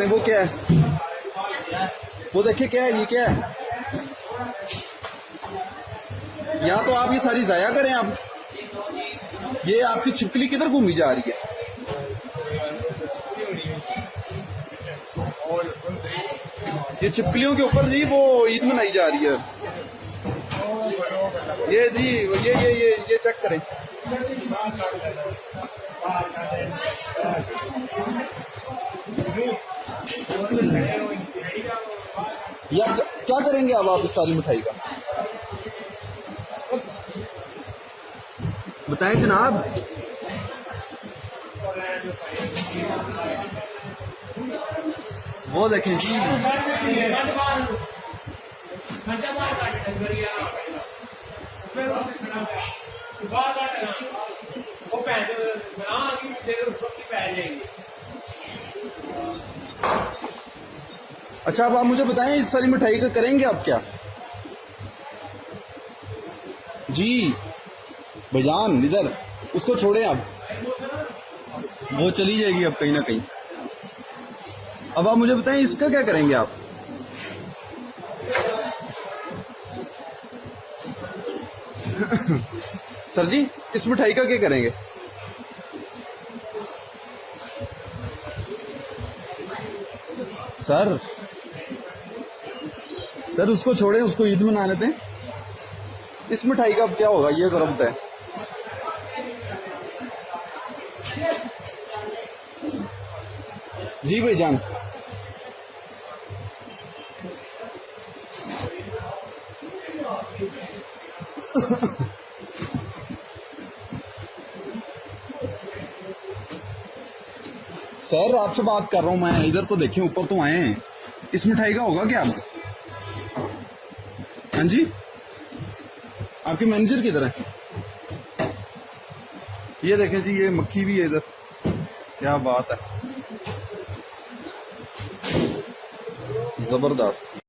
करें। वो क्या है, वो देखिए क्या है, ये क्या है। या तो आप ये सारी जाया करें आप। ये आपकी छिपकली किधर घूमी जा रही है। ये छिपकलियों के ऊपर जी वो ईद मनाई जा रही है। ये जी ये चेक करें। या क्या करेंगे अब आप इस सारी मिठाई का, बताएं जनाब। वो देखें जी, अच्छा अब आप मुझे बताएं इस सारी मिठाई का करेंगे आप क्या। जी भाईजान इधर, उसको छोड़ें आप, वो चली जाएगी अब कहीं ना कहीं। अब आप मुझे बताएं इसका क्या करेंगे आप। सर जी इस मिठाई का क्या करेंगे। सर सर उसको छोड़ें, उसको ईद मनाने दें। इस मिठाई का अब क्या होगा ये जरा बताएं। जी भाईजान। सर आपसे बात कर रहा हूं मैं, इधर तो देखें, ऊपर तो आए हैं। इस मिठाई का होगा क्या। हाँ जी, आपके मैनेजर किधर है। ये देखें जी, ये मक्खी भी है इधर, क्या बात है, जबरदस्त।